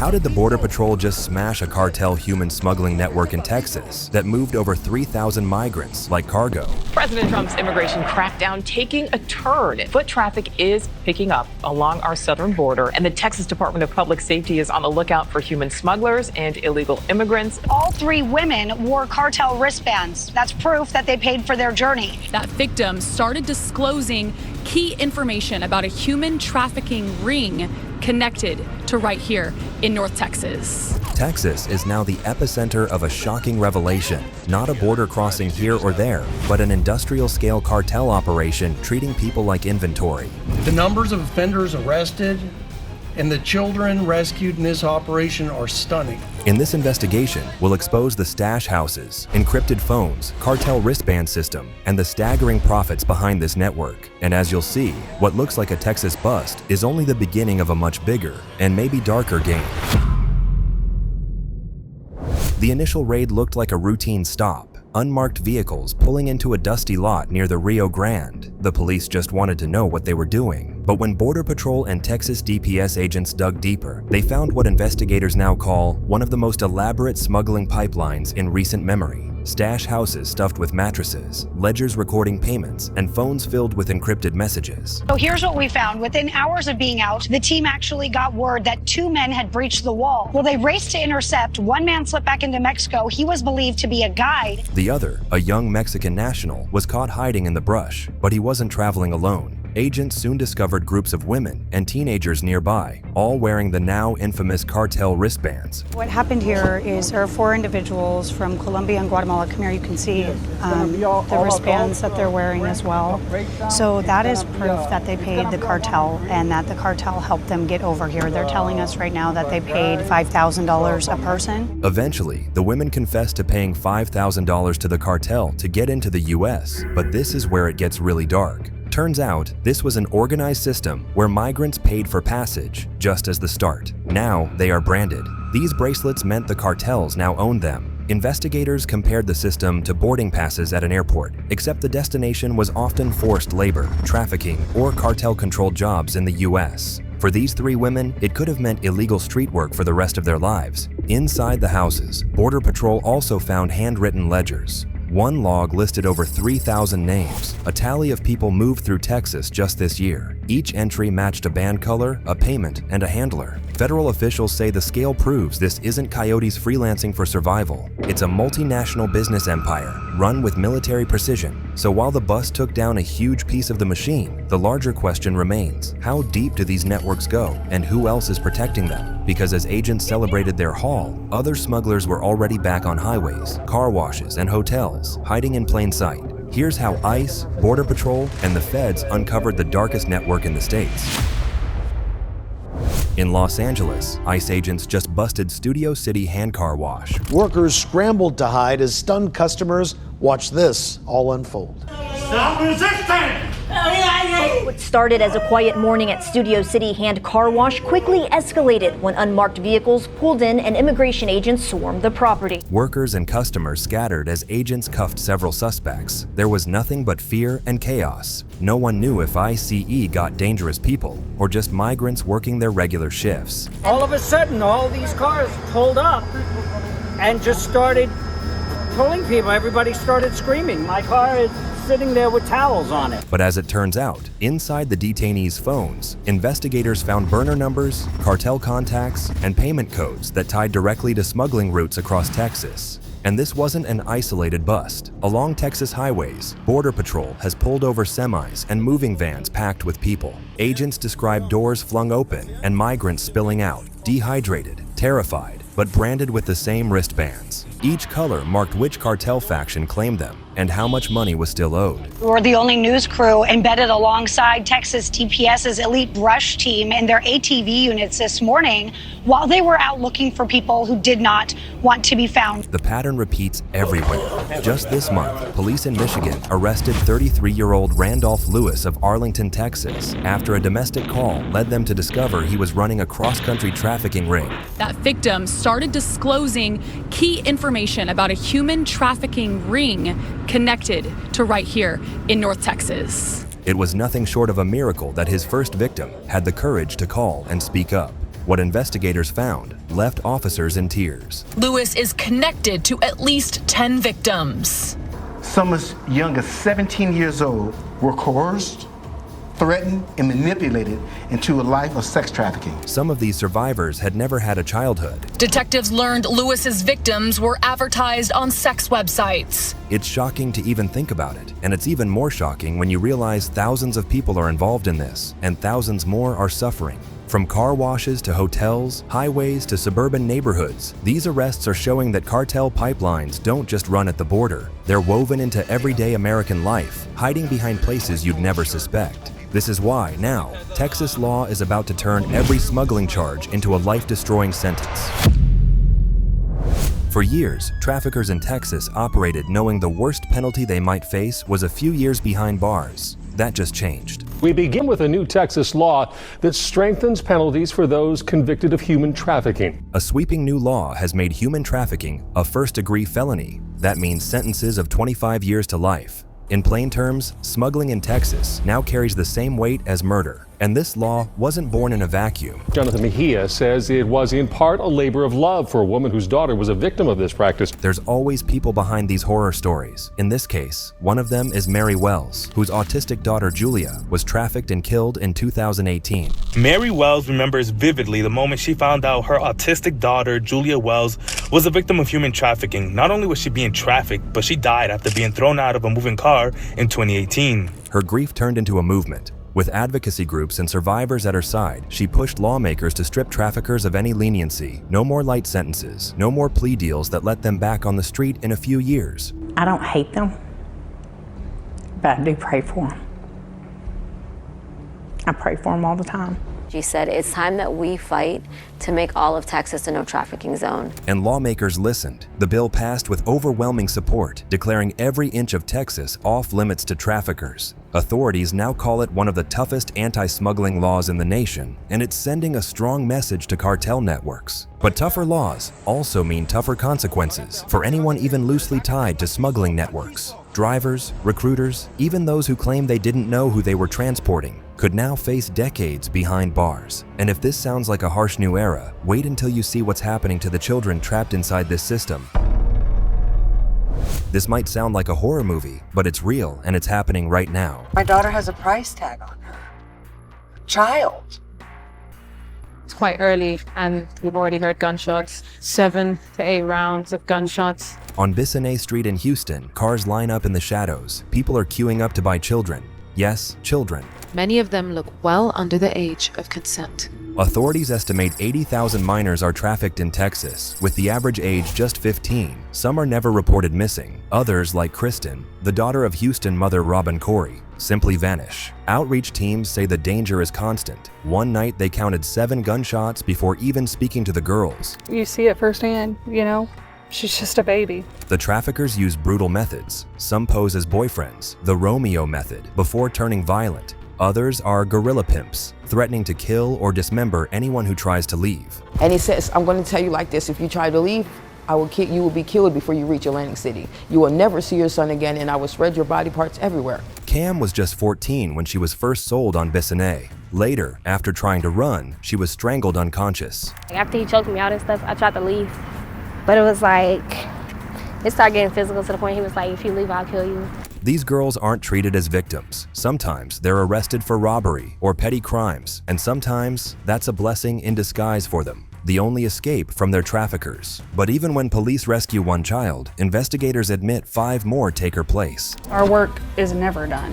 How did the Border Patrol just smash a cartel human smuggling network in Texas that moved over 3,000 migrants like cargo? President Trump's immigration crackdown taking a turn. Foot traffic is picking up along our southern border, and the Texas Department of Public Safety is on the lookout for human smugglers and illegal immigrants. All three women wore cartel wristbands. That's proof that they paid for their journey. That victim started disclosing key information about a human trafficking ring connected to right here in North Texas. Texas is now the epicenter of a shocking revelation. Not a border crossing here or there, but an industrial-scale cartel operation treating people like inventory. The numbers of offenders arrested and the children rescued in this operation are stunning. In this investigation, we'll expose the stash houses, encrypted phones, cartel wristband system, and the staggering profits behind this network. And as you'll see, what looks like a Texas bust is only the beginning of a much bigger and maybe darker game. The initial raid looked like a routine stop. Unmarked vehicles pulling into a dusty lot near the Rio Grande. The police just wanted to know what they were doing. But when Border Patrol and Texas DPS agents dug deeper, they found what investigators now call one of the most elaborate smuggling pipelines in recent memory. Stash houses stuffed with mattresses, ledgers recording payments, and phones filled with encrypted messages. So here's what we found. Within hours of being out, the team actually got word that two men had breached the wall. Well, they raced to intercept. One man slipped back into Mexico. He was believed to be a guide. The other, a young Mexican national, was caught hiding in the brush, but he wasn't traveling alone. Agents soon discovered groups of women and teenagers nearby, all wearing the now infamous cartel wristbands. What happened here is there are 4 individuals from Colombia and Guatemala. Come here, you can see the wristbands that they're wearing as well. So that is proof that they paid the cartel and that the cartel helped them get over here. They're telling us right now that they paid $5,000 a person. Eventually, the women confessed to paying $5,000 to the cartel to get into the US, but this is where it gets really dark. Turns out, this was an organized system where migrants paid for passage, just as the start. Now, they are branded. These bracelets meant the cartels now owned them. Investigators compared the system to boarding passes at an airport, except the destination was often forced labor, trafficking, or cartel-controlled jobs in the US. For these 3 women, it could have meant illegal street work for the rest of their lives. Inside the houses, Border Patrol also found handwritten ledgers. One log listed over 3,000 names, a tally of people moved through Texas just this year. Each entry matched a band color, a payment, and a handler. Federal officials say the scale proves this isn't coyotes freelancing for survival. It's a multinational business empire, run with military precision. So while the bust took down a huge piece of the machine, the larger question remains: how deep do these networks go, and who else is protecting them? Because as agents celebrated their haul, other smugglers were already back on highways, car washes, and hotels, hiding in plain sight. Here's how ICE, Border Patrol, and the feds uncovered the darkest network in the States. In Los Angeles, ICE agents just busted Studio City Hand Car Wash. Workers scrambled to hide as stunned customers watched this all unfold. Stop resisting! What started as a quiet morning at Studio City Hand Car Wash quickly escalated when unmarked vehicles pulled in and immigration agents swarmed the property. Workers and customers scattered as agents cuffed several suspects. There was nothing but fear and chaos. No one knew if ICE got dangerous people or just migrants working their regular shifts. All of a sudden, all these cars pulled up and just started pulling people. Everybody started screaming. My car is sitting there with towels on it. But as it turns out, inside the detainees' phones, investigators found burner numbers, cartel contacts, and payment codes that tied directly to smuggling routes across Texas. And this wasn't an isolated bust. Along Texas highways, Border Patrol has pulled over semis and moving vans packed with people. Agents describe doors flung open and migrants spilling out, dehydrated, terrified, but branded with the same wristbands. Each color marked which cartel faction claimed them and how much money was still owed. We're the only news crew embedded alongside Texas DPS's elite brush team and their ATV units this morning while they were out looking for people who did not want to be found. The pattern repeats everywhere. Just this month, police in Michigan arrested 33-year-old Randolph Lewis of Arlington, Texas, after a domestic call led them to discover he was running a cross-country trafficking ring. That victim started disclosing key information about a human trafficking ring connected to right here in North Texas. It was nothing short of a miracle that his first victim had the courage to call and speak up. What investigators found left officers in tears. Lewis is connected to at least 10 victims. Some as young as 17 years old were coerced, threatened, and manipulated into a life of sex trafficking. Some of these survivors had never had a childhood. Detectives learned Lewis's victims were advertised on sex websites. It's shocking to even think about it, and it's even more shocking when you realize thousands of people are involved in this, and thousands more are suffering. From car washes to hotels, highways to suburban neighborhoods, these arrests are showing that cartel pipelines don't just run at the border. They're woven into everyday American life, hiding behind places you'd never suspect. This is why, now, Texas law is about to turn every smuggling charge into a life-destroying sentence. For years, traffickers in Texas operated knowing the worst penalty they might face was a few years behind bars. That just changed. We begin with a new Texas law that strengthens penalties for those convicted of human trafficking. A sweeping new law has made human trafficking a first-degree felony. That means sentences of 25 years to life. In plain terms, smuggling in Texas now carries the same weight as murder. And this law wasn't born in a vacuum. Jonathan Mejia says it was in part a labor of love for a woman whose daughter was a victim of this practice. There's always people behind these horror stories. In this case, one of them is Mary Wells, whose autistic daughter Julia was trafficked and killed in 2018. Mary Wells remembers vividly the moment she found out her autistic daughter Julia Wells was a victim of human trafficking. Not only was she being trafficked, but she died after being thrown out of a moving car in 2018. Her grief turned into a movement. With advocacy groups and survivors at her side, she pushed lawmakers to strip traffickers of any leniency. No more light sentences, no more plea deals that let them back on the street in a few years. I don't hate them, but I do pray for them. I pray for them all the time. She said, it's time that we fight to make all of Texas a no trafficking zone. And lawmakers listened. The bill passed with overwhelming support, declaring every inch of Texas off limits to traffickers. Authorities now call it one of the toughest anti-smuggling laws in the nation, and it's sending a strong message to cartel networks. But tougher laws also mean tougher consequences for anyone even loosely tied to smuggling networks. Drivers, recruiters, even those who claim they didn't know who they were transporting could now face decades behind bars. And if this sounds like a harsh new era, wait until you see what's happening to the children trapped inside this system. This might sound like a horror movie, but it's real and it's happening right now. My daughter has a price tag on her. Child. It's quite early and we've already heard gunshots. 7 to 8 rounds of gunshots. On Bissonnette Street in Houston, cars line up in the shadows. People are queuing up to buy children. Yes, children. Many of them look well under the age of consent. Authorities estimate 80,000 minors are trafficked in Texas, with the average age just 15. Some are never reported missing. Others, like Kristen, the daughter of Houston mother Robin Corey, simply vanish. Outreach teams say the danger is constant. One night they counted 7 gunshots before even speaking to the girls. You see it firsthand, you know? She's just a baby. The traffickers use brutal methods. Some pose as boyfriends, the Romeo method, before turning violent. Others are guerrilla pimps, threatening to kill or dismember anyone who tries to leave. And he says, I'm going to tell you like this, if you try to leave, you will be killed before you reach Atlantic City. You will never see your son again, and I will spread your body parts everywhere. Cam was just 14 when she was first sold on Bissonnette. Later, after trying to run, she was strangled unconscious. After he choked me out and stuff, I tried to leave. But it was like, it started getting physical to the point he was like, if you leave, I'll kill you. These girls aren't treated as victims. Sometimes they're arrested for robbery or petty crimes, and sometimes that's a blessing in disguise for them, the only escape from their traffickers. But even when police rescue one child, investigators admit 5 more take her place. Our work is never done.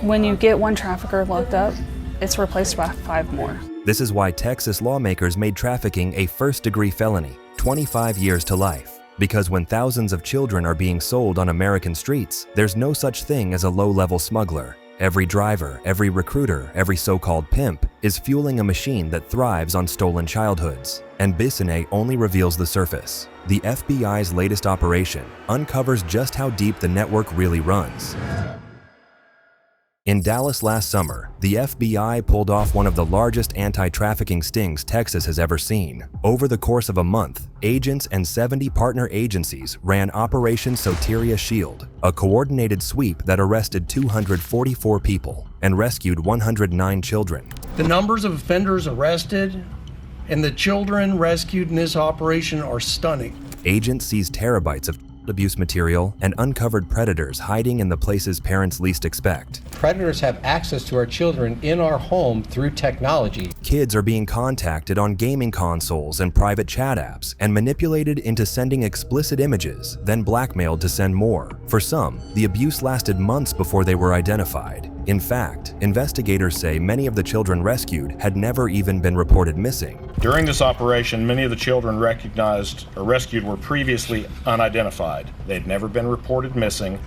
When you get one trafficker locked up, it's replaced by 5 more. This is why Texas lawmakers made trafficking a first-degree felony, 25 years to life. Because when thousands of children are being sold on American streets, there's no such thing as a low-level smuggler. Every driver, every recruiter, every so-called pimp is fueling a machine that thrives on stolen childhoods. And Bissonnette only reveals the surface. The FBI's latest operation uncovers just how deep the network really runs. In Dallas last summer, the FBI pulled off one of the largest anti-trafficking stings Texas has ever seen. Over the course of a month, agents and 70 partner agencies ran Operation Soteria Shield, a coordinated sweep that arrested 244 people and rescued 109 children. The numbers of offenders arrested and the children rescued in this operation are stunning. Agents seized terabytes of abuse material and uncovered predators hiding in the places parents least expect. Predators have access to our children in our home through technology. Kids are being contacted on gaming consoles and private chat apps and manipulated into sending explicit images, then blackmailed to send more. For some, the abuse lasted months before they were identified. In fact, investigators say many of the children rescued had never even been reported missing. During this operation, many of the children recognized or rescued were previously unidentified. They had never been reported missing.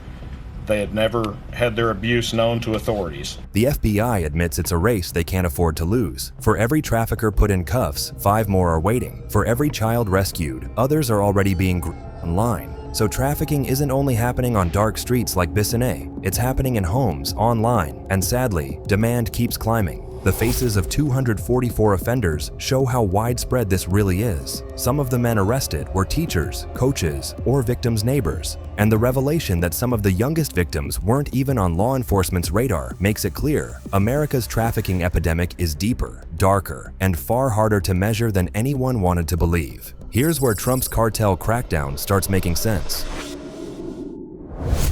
They had never had their abuse known to authorities. The FBI admits it's a race they can't afford to lose. For every trafficker put in cuffs, 5 more are waiting. For every child rescued, others are already being online. So trafficking isn't only happening on dark streets like Bissonnais, it's happening in homes, online, and sadly, demand keeps climbing. The faces of 244 offenders show how widespread this really is. Some of the men arrested were teachers, coaches, or victims' neighbors. And the revelation that some of the youngest victims weren't even on law enforcement's radar makes it clear America's trafficking epidemic is deeper, darker, and far harder to measure than anyone wanted to believe. Here's where Trump's cartel crackdown starts making sense.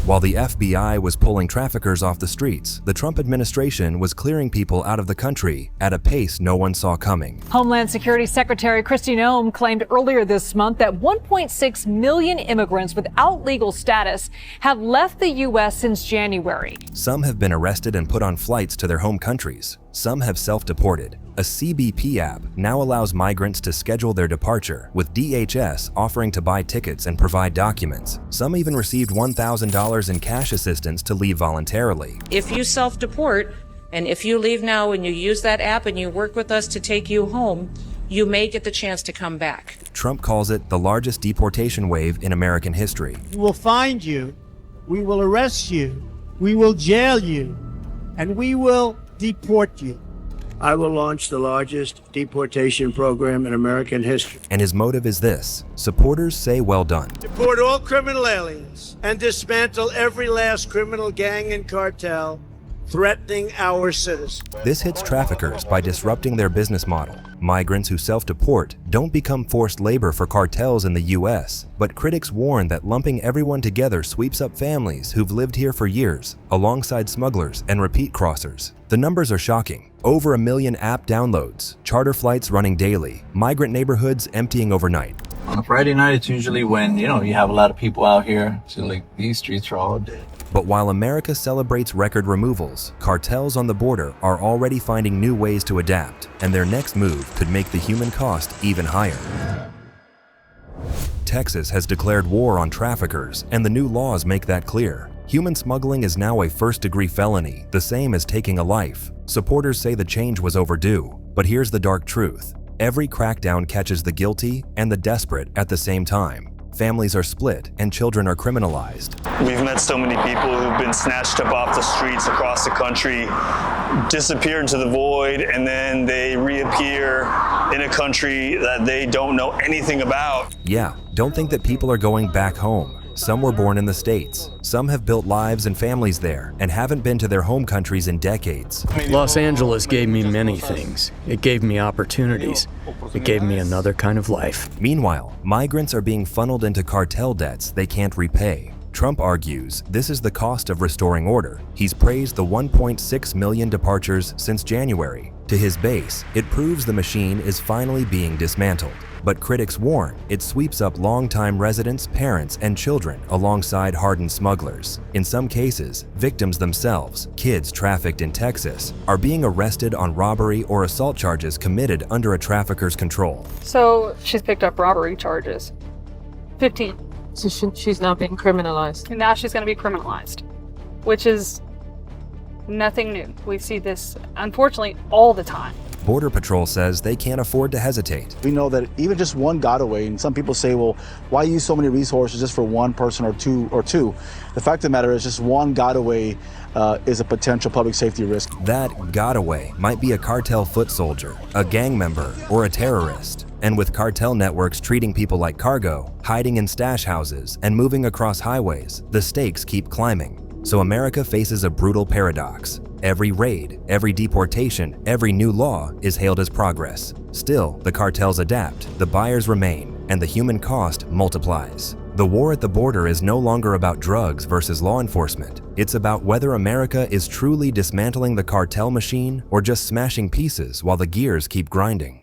While the FBI was pulling traffickers off the streets, the Trump administration was clearing people out of the country at a pace no one saw coming. Homeland Security Secretary Kristi Noem claimed earlier this month that 1.6 million immigrants without legal status have left the U.S. since January. Some have been arrested and put on flights to their home countries. Some have self-deported. A CBP app now allows migrants to schedule their departure, with DHS offering to buy tickets and provide documents. Some even received $1,000 in cash assistance to leave voluntarily. If you self-deport, and if you leave now and you use that app and you work with us to take you home, you may get the chance to come back. Trump calls it the largest deportation wave in American history. We will find you, we will arrest you, we will jail you, and we will deport you. I will launch the largest deportation program in American history. And his motive is this. Supporters say well done. Deport all criminal aliens and dismantle every last criminal gang and cartel threatening our citizens. This hits traffickers by disrupting their business model. Migrants who self-deport don't become forced labor for cartels in the U.S., but critics warn that lumping everyone together sweeps up families who've lived here for years, alongside smugglers and repeat crossers. The numbers are shocking. Over 1 million app downloads, charter flights running daily, migrant neighborhoods emptying overnight. On a Friday night, it's usually when, you have a lot of people out here, so these streets are all dead. But while America celebrates record removals, cartels on the border are already finding new ways to adapt, and their next move could make the human cost even higher. Texas has declared war on traffickers, and the new laws make that clear. Human smuggling is now a first-degree felony, the same as taking a life. Supporters say the change was overdue, but here's the dark truth. Every crackdown catches the guilty and the desperate at the same time. Families are split and children are criminalized. We've met so many people who've been snatched up off the streets across the country, disappear into the void, and then they reappear in a country that they don't know anything about. Yeah, don't think that people are going back home. Some were born in the States. Some have built lives and families there and haven't been to their home countries in decades. Los Angeles gave me many things. It gave me opportunities. It gave me another kind of life. Meanwhile, migrants are being funneled into cartel debts they can't repay. Trump argues this is the cost of restoring order. He's praised the 1.6 million departures since January. To his base, it proves the machine is finally being dismantled. But critics warn it sweeps up longtime residents, parents, and children alongside hardened smugglers. In some cases, victims themselves, kids trafficked in Texas, are being arrested on robbery or assault charges committed under a trafficker's control. So she's picked up robbery charges. 15. So she's now being criminalized. And now she's going to be criminalized, which is nothing new. We see this, unfortunately, all the time. Border Patrol says they can't afford to hesitate. We know that even just one getaway, and some people say, well, why use so many resources just for one person or two? The fact of the matter is just one getaway is a potential public safety risk. That getaway might be a cartel foot soldier, a gang member, or a terrorist. And with cartel networks treating people like cargo, hiding in stash houses, and moving across highways, the stakes keep climbing. So America faces a brutal paradox. Every raid, every deportation, every new law is hailed as progress. Still, the cartels adapt, the buyers remain, and the human cost multiplies. The war at the border is no longer about drugs versus law enforcement. It's about whether America is truly dismantling the cartel machine or just smashing pieces while the gears keep grinding.